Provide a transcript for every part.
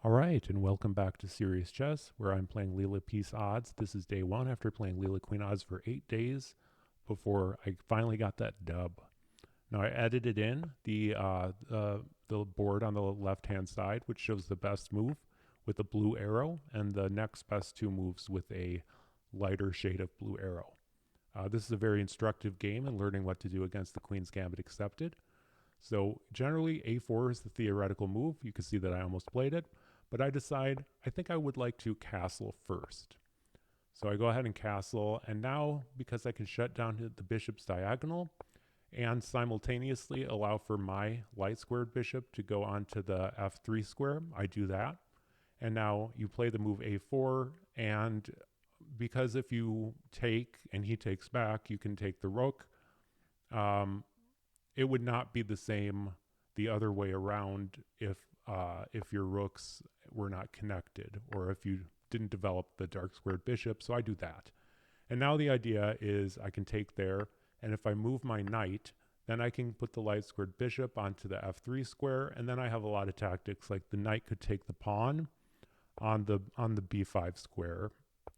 All right, and welcome back to SRS Chess, where I'm playing Leelachesszero. This is day one after playing Leelaqueenodds for 8 days before I finally got that dub. Now I edited in the board on the left-hand side, which shows the best move with a blue arrow, and the next best two moves with a lighter shade of blue arrow. This is a very instructive game in learning what to do against the Queen's Gambit accepted. So generally, a4 is the theoretical move. You can see that I almost played it. But I decide I think I would like to castle first. So I go ahead and castle, and now because I can shut down the bishop's diagonal and simultaneously allow for my light squared bishop to go onto the f3 square, I do that. And now you play the move a4, and because if you take and he takes back, you can take the rook. It would not be the same the other way around if your rooks were not connected, or if you didn't develop the dark squared bishop. So I do that. And now the idea is I can take there, and if I move my knight, then I can put the light squared bishop onto the f3 square, and then I have a lot of tactics, like the knight could take the pawn on the b5 square.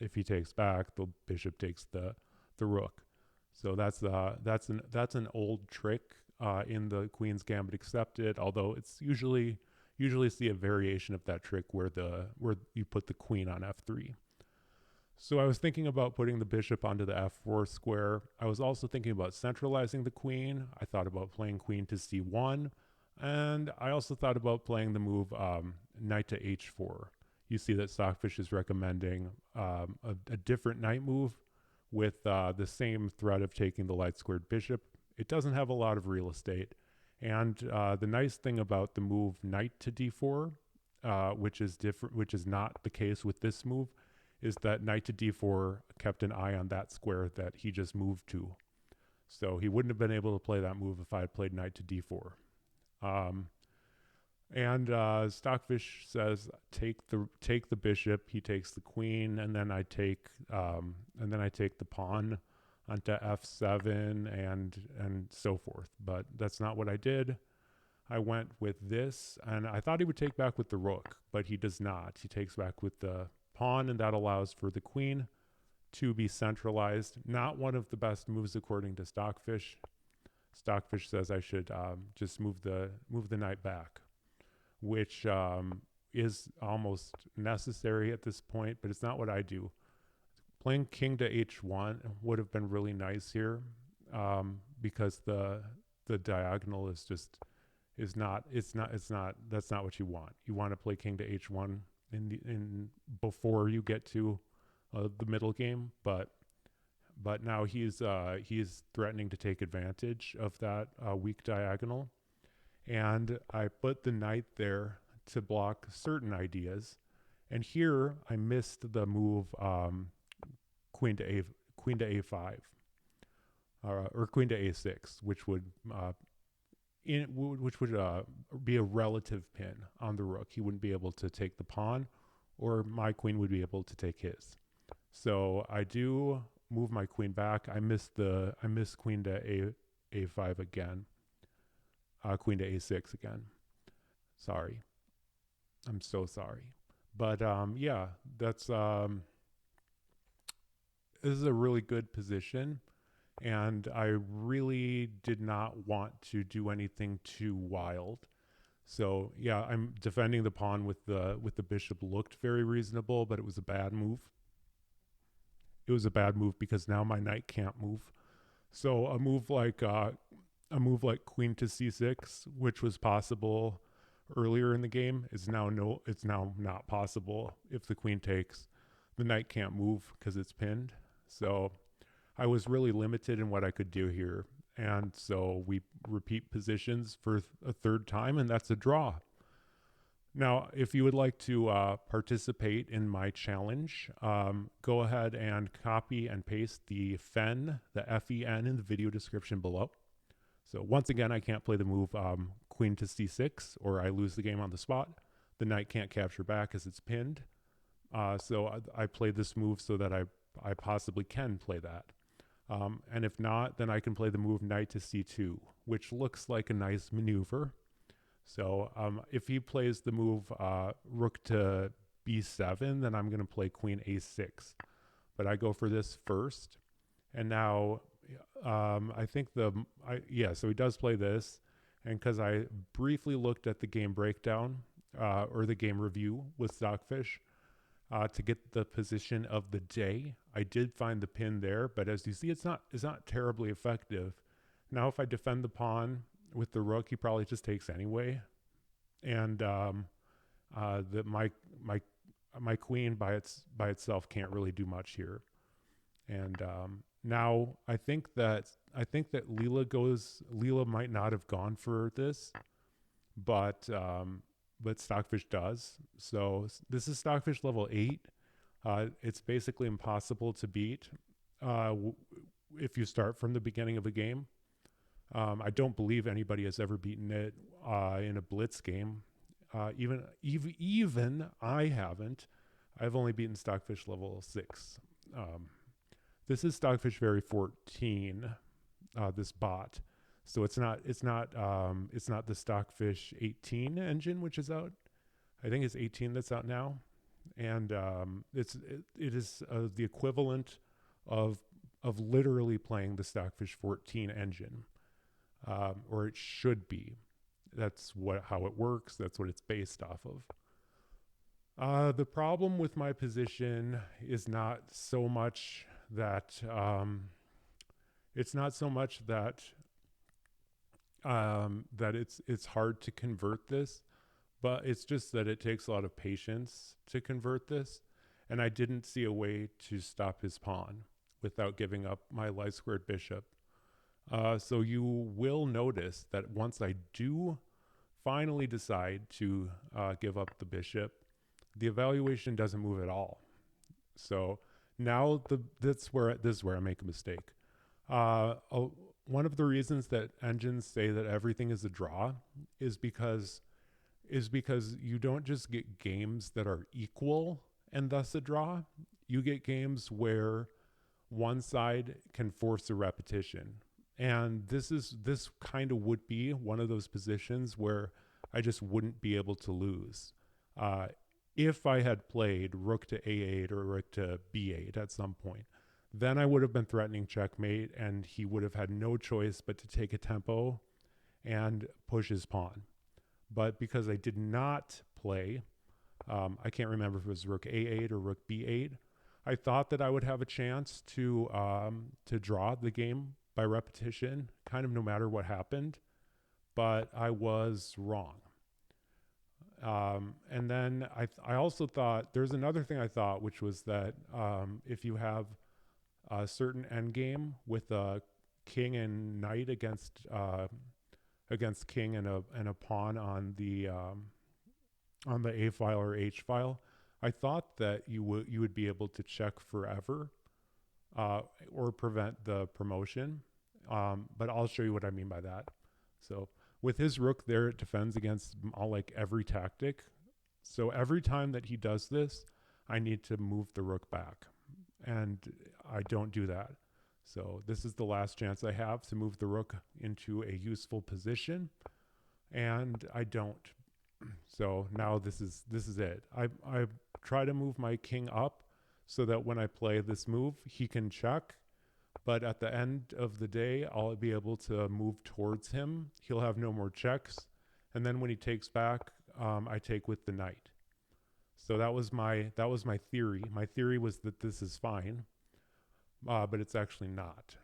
If he takes back, the bishop takes the rook. So that's an old trick in the Queen's Gambit accepted, although it's usually see a variation of that trick where you put the queen on f3. So I was thinking about putting the bishop onto the f4 square. I was also thinking about centralizing the queen. I thought about playing queen to c1, and I also thought about playing the move knight to h4. You see that Stockfish is recommending a different knight move with the same threat of taking the light squared bishop. It doesn't have a lot of real estate. And the nice thing about the move knight to d4, which is not the case with this move, is that knight to d4 kept an eye on that square that he just moved to. So he wouldn't have been able to play that move if I had played knight to d4. Stockfish says take the bishop. He takes the queen, and then I take the pawn onto f7 and so forth. But that's not what I did. I went with this, and I thought he would take back with the rook, but he does not. He takes back with the pawn, and that allows for the queen to be centralized. Not one of the best moves according to Stockfish. Stockfish says I should just move the knight back, which is almost necessary at this point, but it's not what I do. Playing king to h1 would have been really nice here, because the diagonal that's not what you want. You want to play king to h1 in before you get to the middle game, but now he's threatening to take advantage of that weak diagonal, and I put the knight there to block certain ideas. And here I missed the move queen to a5 or queen to a6, which would be a relative pin on the rook. He wouldn't be able to take the pawn, or my queen would be able to take his. So I do move my queen back. I miss queen to a5 again. Queen to a6 again. Sorry. I'm so sorry. But yeah, this is a really good position, and I really did not want to do anything too wild. So yeah, I'm defending the pawn with the bishop looked very reasonable, but it was a bad move. It was a bad move because now my knight can't move. So a move like queen to c6, which was possible earlier in the game, it's now not possible. If the queen takes, the knight can't move because it's pinned. So I was really limited in what I could do here, and so we repeat positions for a third time, and that's a draw. Now, if you would like to participate in my challenge, go ahead and copy and paste the FEN in the video description below. So once again, I can't play the move queen to c6, or I lose the game on the spot. The knight can't capture back as it's pinned. So I played this move so that I possibly can play that. And if not, then I can play the move knight to c2, which looks like a nice maneuver. So if he plays the move rook to b7, then I'm going to play queen a6. But I go for this first. And now I think so he does play this. And because I briefly looked at the game breakdown or the game review with Stockfish to get the position of the day, I did find the pin there. But as you see, it's not terribly effective. Now if I defend the pawn with the rook, he probably just takes anyway. And my queen by itself can't really do much here. And now I think that Leela might not have gone for this, but Stockfish does. So this is Stockfish level 8. It's basically impossible to beat if you start from the beginning of a game. I don't believe anybody has ever beaten it in a blitz game. Even I haven't. I've only beaten Stockfish level 6. This is Stockfish Very 14. This bot, so it's not the Stockfish 18 engine which is out. I think it's 18 that's out now, and it is the equivalent of literally playing the Stockfish 14 engine, or it should be. That's how it works. That's what it's based off of. The problem with my position is not so much that it's hard to convert this, but it's just that it takes a lot of patience to convert this, and I didn't see a way to stop his pawn without giving up my light squared bishop. So you will notice that once I do finally decide to give up the bishop, the evaluation doesn't move at all. So now this is where I make a mistake. One of the reasons that engines say that everything is a draw is because you don't just get games that are equal and thus a draw. You get games where one side can force a repetition. And this kind of would be one of those positions where I just wouldn't be able to lose. If I had played rook to a8 or rook to b8 at some point, then I would have been threatening checkmate, and he would have had no choice but to take a tempo and push his pawn. But because I did not play, I can't remember if it was rook a8 or rook b8, I thought that I would have a chance to draw the game by repetition, kind of no matter what happened, but I was wrong. And then I also thought, there's another thing I thought, which was that if you have a certain endgame with a king and knight against king and a pawn on the A file or H file, I thought that you would be able to check forever or prevent the promotion. But I'll show you what I mean by that. So with his rook there, it defends against every tactic. So every time that he does this, I need to move the rook back, and I don't do that. So this is the last chance I have to move the rook into a useful position, and I don't. So now this is it. I try to move my king up so that when I play this move, he can check. But at the end of the day, I'll be able to move towards him. He'll have no more checks. And then when he takes back, I take with the knight. So that was my theory. My theory was that this is fine, but it's actually not.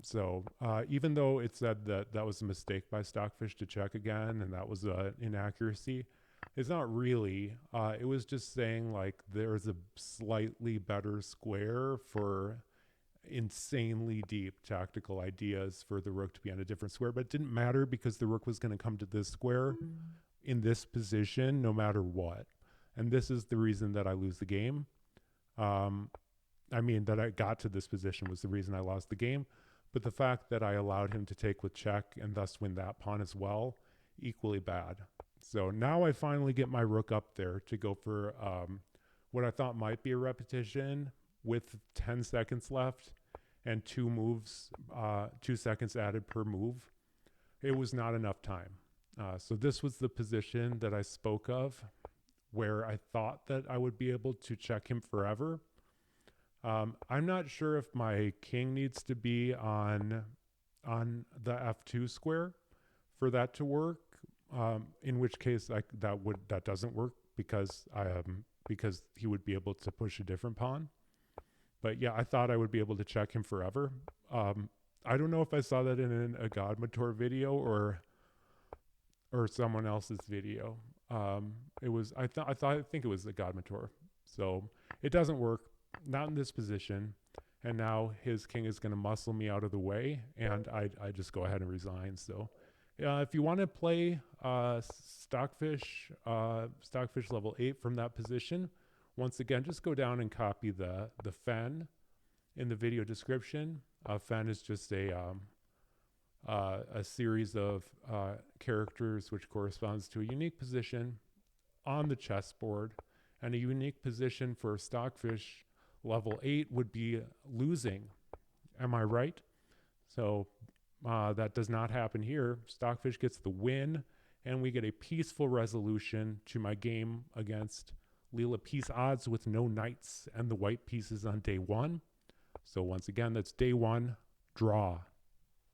So even though it said that was a mistake by Stockfish to check again, and that was an inaccuracy, it's not really. It was just saying there's a slightly better square for insanely deep tactical ideas for the rook to be on a different square, but it didn't matter because the rook was going to come to this square in this position no matter what. And this is the reason that I lose the game. That I got to this position was the reason I lost the game, but the fact that I allowed him to take with check and thus win that pawn as well, equally bad. So now I finally get my rook up there to go for what I thought might be a repetition with 10 seconds left and 2 seconds added per move. It was not enough time. So this was the position that I spoke of, where I thought that I would be able to check him forever. I'm not sure if my king needs to be on the f2 square for that to work. In which case that doesn't work because he would be able to push a different pawn. But yeah, I thought I would be able to check him forever. I don't know if I saw that in a Godmator video or someone else's video. I think it was the Godmator. So it doesn't work, not in this position. And now his king is going to muscle me out of the way, and I just go ahead and resign. So if you want to play Stockfish level 8 from that position, once again, just go down and copy the fen in the video description. Fen is just a series of characters which corresponds to a unique position on the chessboard, and a unique position for Stockfish level 8 would be losing. Am I right? So that does not happen here. Stockfish gets the win, and we get a peaceful resolution to my game against Leela piece odds with no knights and the white pieces on day 1. So once again, that's day 1, draw.